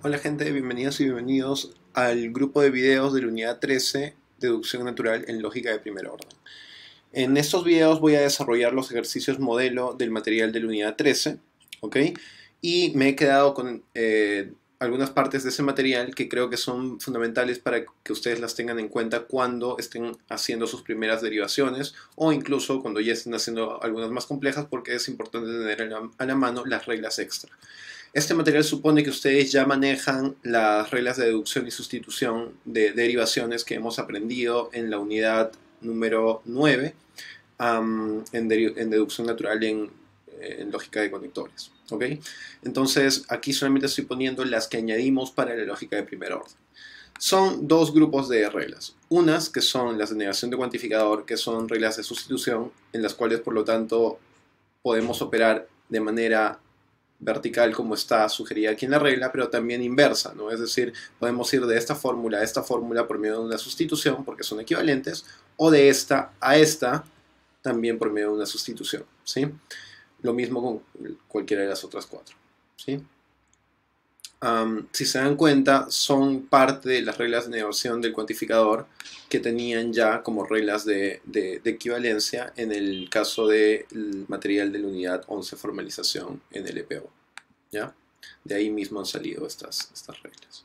Hola gente, bienvenidos y bienvenidos al grupo de videos de la unidad 13, Deducción Natural en Lógica de Primer Orden. En estos videos voy a desarrollar los ejercicios modelo del material de la unidad 13, ¿ok? Y me he quedado con algunas partes de ese material que creo que son fundamentales para que ustedes las tengan en cuenta cuando estén haciendo sus primeras derivaciones o incluso cuando ya estén haciendo algunas más complejas, porque es importante tener a la mano las reglas extra. Este material supone que ustedes ya manejan las reglas de deducción y sustitución de derivaciones que hemos aprendido en la unidad número 9 en deducción natural en lógica de conectores. ¿Okay? Entonces aquí solamente estoy poniendo las que añadimos para la lógica de primer orden. Son dos grupos de reglas. Unas que son las de negación de cuantificador, que son reglas de sustitución, en las cuales por lo tanto podemos operar de manera vertical como está sugerida aquí en la regla, pero también inversa, ¿no? Es decir, podemos ir de esta fórmula a esta fórmula por medio de una sustitución, porque son equivalentes, o de esta a esta también por medio de una sustitución, ¿sí? Lo mismo con cualquiera de las otras cuatro, ¿sí? Si se dan cuenta, son parte de las reglas de negación del cuantificador que tenían ya como reglas de equivalencia en el caso del material de la unidad 11 formalización en el EPO. ¿Ya? De ahí mismo han salido estas reglas.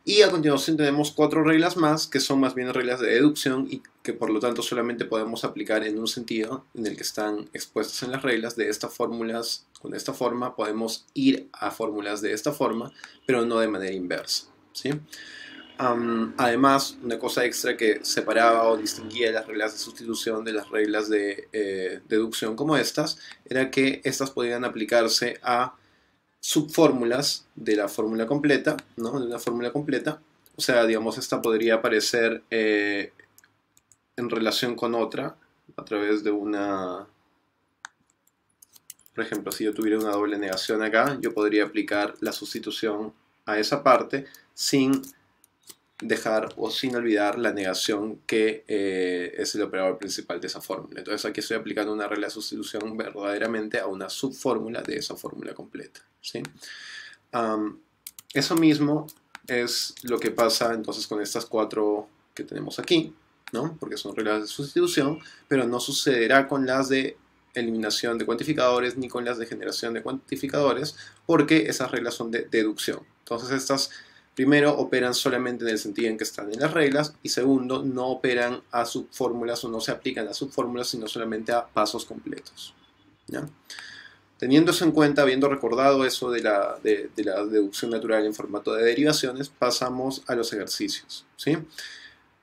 Y a continuación tenemos cuatro reglas más que son más bien reglas de deducción y que por lo tanto solamente podemos aplicar en un sentido en el que están expuestas en las reglas. De estas fórmulas, con esta forma, podemos ir a fórmulas de esta forma, pero no de manera inversa, ¿sí? Además, una cosa extra que separaba o distinguía las reglas de sustitución de las reglas de deducción como estas, era que estas podían aplicarse a subfórmulas de la fórmula completa, ¿no? De una fórmula completa. O sea, digamos, esta podría aparecer en relación con otra a través de una... Por ejemplo, si yo tuviera una doble negación acá, yo podría aplicar la sustitución a esa parte sin dejar o sin olvidar la negación que es el operador principal de esa fórmula. Entonces aquí estoy aplicando una regla de sustitución verdaderamente a una subfórmula de esa fórmula completa, ¿sí? Eso mismo es lo que pasa entonces con estas cuatro que tenemos aquí, ¿no? Porque son reglas de sustitución, pero no sucederá con las de eliminación de cuantificadores ni con las de generación de cuantificadores, porque esas reglas son de deducción. Entonces estas, primero, operan solamente en el sentido en que están en las reglas, y segundo, no operan a subfórmulas o no se aplican a subfórmulas, sino solamente a pasos completos, ¿ya? Teniendo eso en cuenta, habiendo recordado eso de la deducción natural en formato de derivaciones, pasamos a los ejercicios, ¿sí?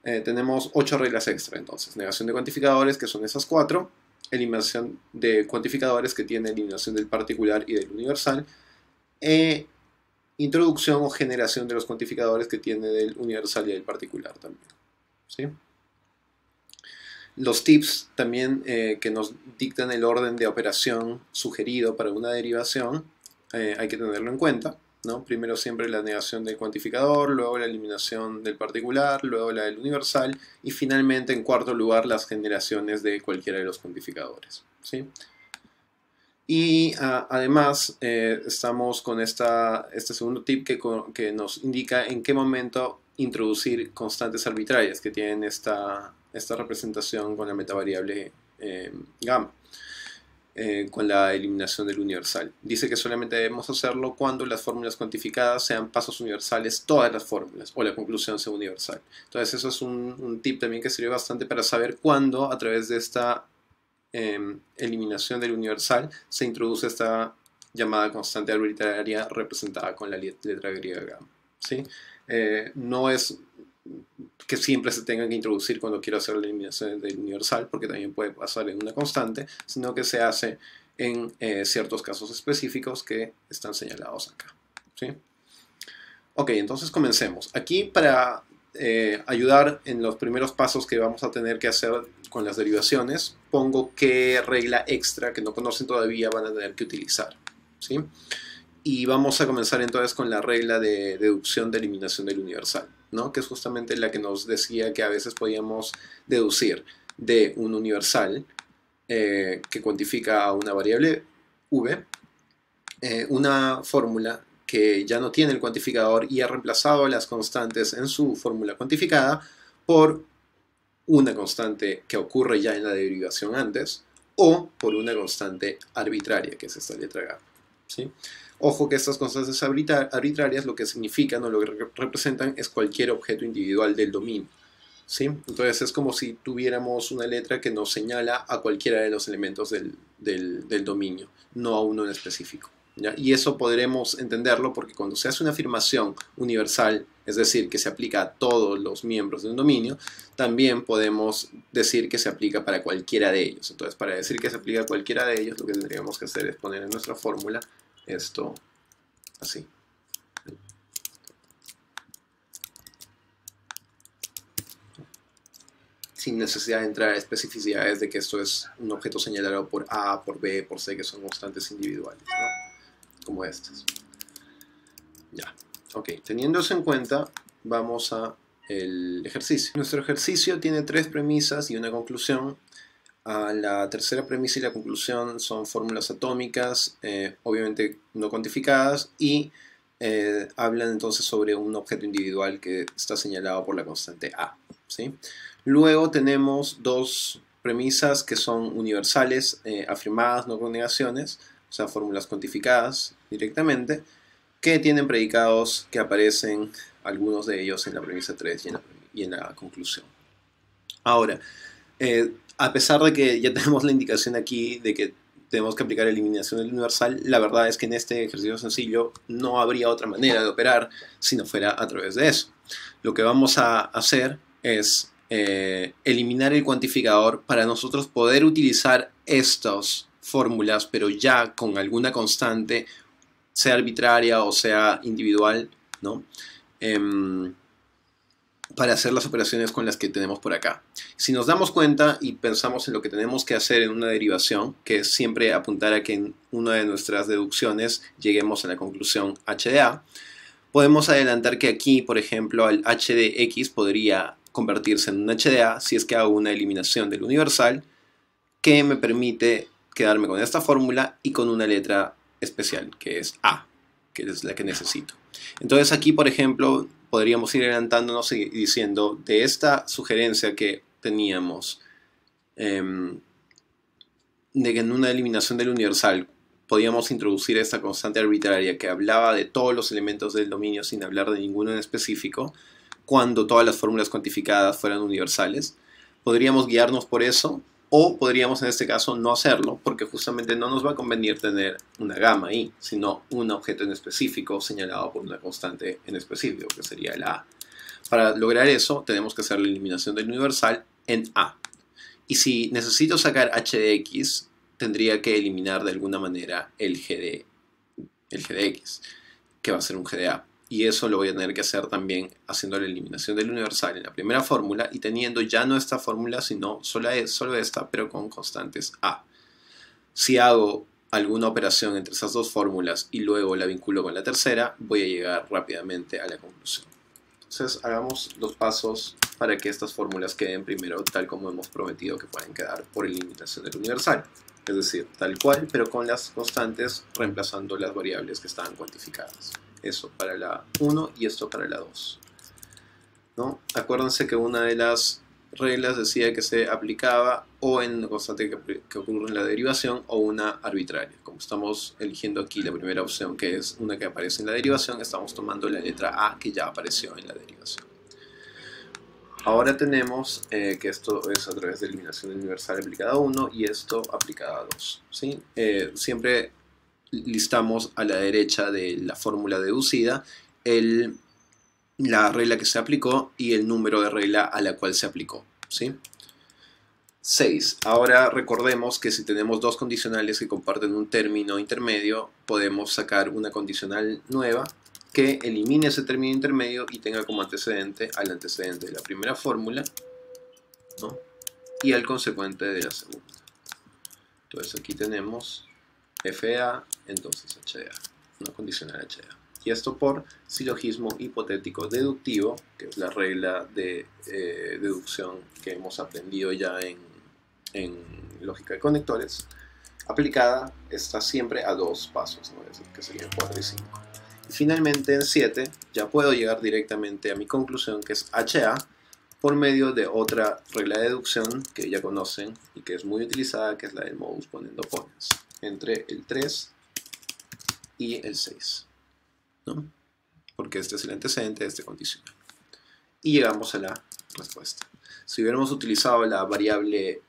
Tenemos 8 reglas extra entonces. Negación de cuantificadores, que son esas 4. Eliminación de cuantificadores, que tiene eliminación del particular y del universal. Introducción o generación de los cuantificadores, que tiene del universal y del particular también, ¿sí? Los tips también que nos dictan el orden de operación sugerido para una derivación, hay que tenerlo en cuenta, ¿no? Primero siempre la negación del cuantificador, luego la eliminación del particular, luego la del universal y finalmente en cuarto lugar las generaciones de cualquiera de los cuantificadores, ¿sí? Y además estamos con este segundo tip que nos indica en qué momento introducir constantes arbitrarias que tienen esta representación con la metavariable gamma, con la eliminación del universal. Dice que solamente debemos hacerlo cuando las fórmulas cuantificadas sean pasos universales, todas las fórmulas, o la conclusión sea universal. Entonces eso es un tip también que sirve bastante para saber cuándo, a través de esta eliminación del universal, se introduce esta llamada constante arbitraria representada con la letra griega gamma, ¿sí? No es que siempre se tenga que introducir cuando quiero hacer la eliminación del universal, porque también puede pasar en una constante, sino que se hace en ciertos casos específicos que están señalados acá, ¿sí? Ok, entonces comencemos. Aquí, para ayudar en los primeros pasos que vamos a tener que hacer con las derivaciones, pongo qué regla extra que no conocen todavía van a tener que utilizar, ¿sí? Y vamos a comenzar entonces con la regla de deducción de eliminación del universal, ¿no? Que es justamente la que nos decía que a veces podíamos deducir de un universal que cuantifica a una variable v, una fórmula que ya no tiene el cuantificador y ha reemplazado las constantes en su fórmula cuantificada por una constante que ocurre ya en la derivación antes, o por una constante arbitraria, que es esta letra gamma, ¿sí? Ojo que estas constantes arbitrarias lo que significan o lo que representan es cualquier objeto individual del dominio, ¿sí? Entonces es como si tuviéramos una letra que nos señala a cualquiera de los elementos del dominio, no a uno en específico, ¿ya? Y eso podremos entenderlo porque cuando se hace una afirmación universal, es decir, que se aplica a todos los miembros de un dominio, también podemos decir que se aplica para cualquiera de ellos. Entonces, para decir que se aplica a cualquiera de ellos, lo que tendríamos que hacer es poner en nuestra fórmula esto así. Sin necesidad de entrar a especificidades de que esto es un objeto señalado por A, por B, por C, que son constantes individuales, ¿no? Como estas. Ya. Ok, teniendo eso en cuenta, vamos a el ejercicio. Nuestro ejercicio tiene 3 premisas y una conclusión. La tercera premisa y la conclusión son fórmulas atómicas, obviamente no cuantificadas, y hablan entonces sobre un objeto individual que está señalado por la constante A, ¿sí? Luego tenemos 2 premisas que son universales, afirmadas, no con negaciones, o sea, fórmulas cuantificadas directamente, que tienen predicados que aparecen algunos de ellos en la premisa 3 y en la conclusión. Ahora, a pesar de que ya tenemos la indicación aquí de que tenemos que aplicar eliminación del universal, la verdad es que en este ejercicio sencillo no habría otra manera de operar si no fuera a través de eso. Lo que vamos a hacer es eliminar el cuantificador para nosotros poder utilizar estas fórmulas, pero ya con alguna constante, sea arbitraria o sea individual, ¿no? Para hacer las operaciones con las que tenemos por acá. Si nos damos cuenta y pensamos en lo que tenemos que hacer en una derivación, que es siempre apuntar a que en una de nuestras deducciones lleguemos a la conclusión h de a, podemos adelantar que aquí, por ejemplo, el h de x podría convertirse en un h de a si es que hago una eliminación del universal que me permite quedarme con esta fórmula y con una letra especial, que es a, que es la que necesito. Entonces aquí, por ejemplo, podríamos ir adelantándonos y diciendo de esta sugerencia que teníamos de que en una eliminación del universal podíamos introducir esta constante arbitraria que hablaba de todos los elementos del dominio sin hablar de ninguno en específico, cuando todas las fórmulas cuantificadas fueran universales. Podríamos guiarnos por eso, o podríamos en este caso no hacerlo, porque justamente no nos va a convenir tener una gamma ahí, sino un objeto en específico señalado por una constante en específico, que sería la A. Para lograr eso, tenemos que hacer la eliminación del universal en A. Y si necesito sacar h de x, tendría que eliminar de alguna manera el g de x, que va a ser un g de A. Y eso lo voy a tener que hacer también haciendo la eliminación del universal en la primera fórmula y teniendo ya no esta fórmula, sino solo esta, pero con constantes A. Si hago alguna operación entre esas 2 fórmulas y luego la vinculo con la tercera, voy a llegar rápidamente a la conclusión. Entonces hagamos los pasos para que estas fórmulas queden primero tal como hemos prometido que pueden quedar por eliminación del universal. Es decir, tal cual, pero con las constantes reemplazando las variables que estaban cuantificadas. Eso para la 1 y esto para la 2, ¿no? Acuérdense que una de las reglas decía que se aplicaba o en una constante que ocurre en la derivación o una arbitraria. Como estamos eligiendo aquí la primera opción, que es una que aparece en la derivación, estamos tomando la letra A que ya apareció en la derivación. Ahora tenemos que esto es a través de eliminación universal aplicada a 1 y esto aplicada a 2, ¿sí? Siempre listamos a la derecha de la fórmula deducida la regla que se aplicó y el número de regla a la cual se aplicó, ¿sí? 6. Ahora recordemos que si tenemos 2 condicionales que comparten un término intermedio, podemos sacar una condicional nueva que elimine ese término intermedio y tenga como antecedente al antecedente de la primera fórmula, ¿no? Y al consecuente de la segunda. Entonces aquí tenemos f de a, entonces h de a, una condicional h de a. Y esto por silogismo hipotético deductivo, que es la regla de deducción que hemos aprendido ya en lógica de conectores, aplicada está siempre a 2 pasos, ¿no? Es decir, que serían 4 y 5. Y finalmente en 7 ya puedo llegar directamente a mi conclusión, que es HA, por medio de otra regla de deducción que ya conocen y que es muy utilizada, que es la del modus ponendo ponens, entre el 3 y el 6, ¿no? Porque este es el antecedente de este condicional. Y llegamos a la respuesta. Si hubiéramos utilizado la variable,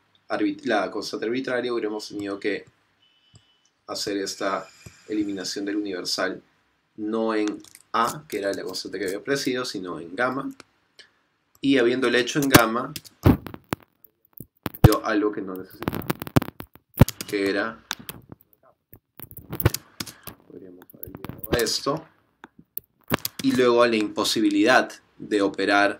la constante arbitraria, hubiéramos tenido que hacer esta eliminación del universal no en A, que era la constante que había aparecido, sino en gamma. Y habiéndole hecho en gamma, dio algo que no necesitaba, que era, podríamos haber llegado a esto, y luego a la imposibilidad de operar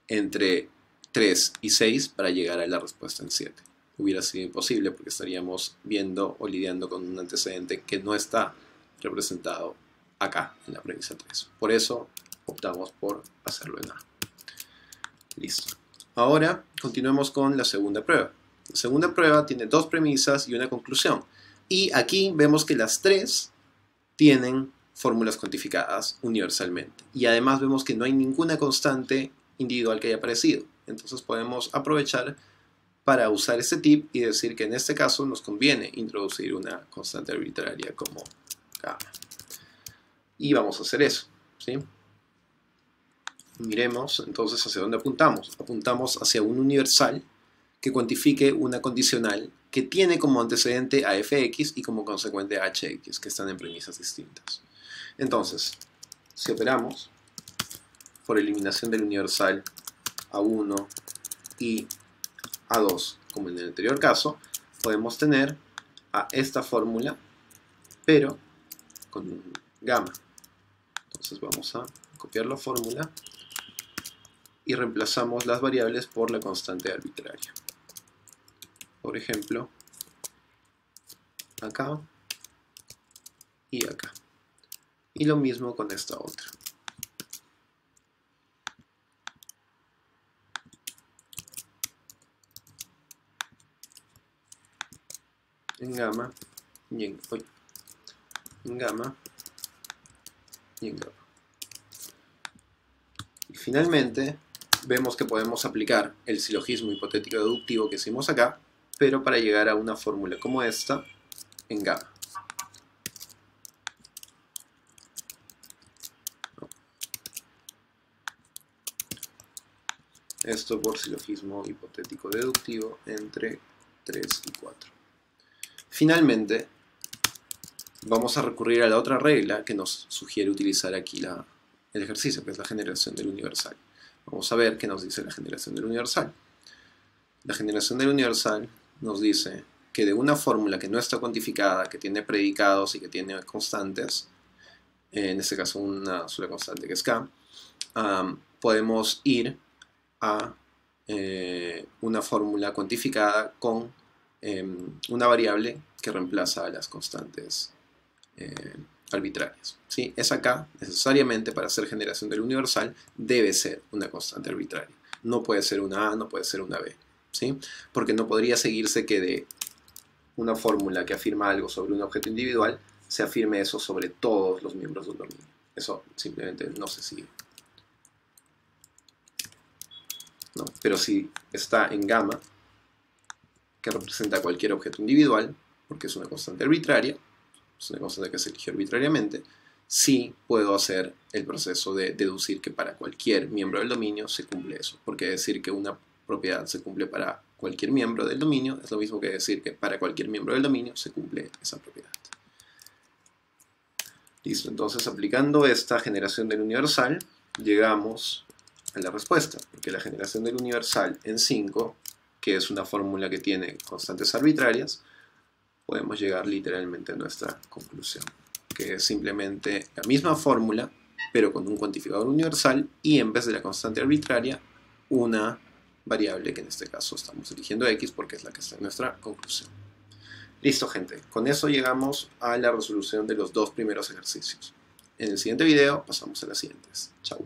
entre 3 y 6 para llegar a la respuesta en 7. Hubiera sido imposible porque estaríamos viendo o lidiando con un antecedente que no está representado acá en la premisa 3. Por eso optamos por hacerlo en A. Listo. Ahora continuemos con la segunda prueba. La segunda prueba tiene dos premisas y una conclusión. Y aquí vemos que las tres tienen fórmulas cuantificadas universalmente. Y además vemos que no hay ninguna constante individual que haya aparecido. Entonces podemos aprovechar para usar este tip y decir que en este caso nos conviene introducir una constante arbitraria como gamma. Y vamos a hacer eso, ¿sí? Miremos entonces hacia dónde apuntamos. Apuntamos hacia un universal que cuantifique una condicional que tiene como antecedente a fx y como consecuente a hx, que están en premisas distintas. Entonces, si operamos por eliminación del universal A1 y A2, como en el anterior caso, podemos tener a esta fórmula, pero con gamma. Entonces vamos a copiar la fórmula y reemplazamos las variables por la constante arbitraria. Por ejemplo, acá y acá. Y lo mismo con esta otra. En gamma y en gamma y en gamma. Y finalmente vemos que podemos aplicar el silogismo hipotético deductivo que hicimos acá, pero para llegar a una fórmula como esta en gamma. Esto por silogismo hipotético deductivo entre 3 y 4. Finalmente, vamos a recurrir a la otra regla que nos sugiere utilizar aquí el ejercicio, que es la generación del universal. Vamos a ver qué nos dice la generación del universal. La generación del universal nos dice que de una fórmula que no está cuantificada, que tiene predicados y que tiene constantes, en este caso una sola constante que es k, podemos ir a una fórmula cuantificada con una variable que reemplaza a las constantes arbitrarias, ¿sí? Esa k, necesariamente para hacer generación del universal, debe ser una constante arbitraria. No puede ser una a, no puede ser una b, ¿sí? Porque no podría seguirse que de una fórmula que afirma algo sobre un objeto individual se afirme eso sobre todos los miembros del dominio. Eso simplemente no se sigue. ¿No? Pero si está en gamma, que representa cualquier objeto individual, porque es una constante arbitraria, es una constante que se eligió arbitrariamente, sí puedo hacer el proceso de deducir que para cualquier miembro del dominio se cumple eso. Porque decir que una propiedad se cumple para cualquier miembro del dominio es lo mismo que decir que para cualquier miembro del dominio se cumple esa propiedad. Listo, entonces aplicando esta generación del universal, llegamos a la respuesta, porque la generación del universal en 5, que es una fórmula que tiene constantes arbitrarias, podemos llegar literalmente a nuestra conclusión, que es simplemente la misma fórmula, pero con un cuantificador universal y en vez de la constante arbitraria, una variable que en este caso estamos eligiendo x porque es la que está en nuestra conclusión. Listo, gente, con eso llegamos a la resolución de los dos primeros ejercicios. En el siguiente video pasamos a las siguientes. Chau.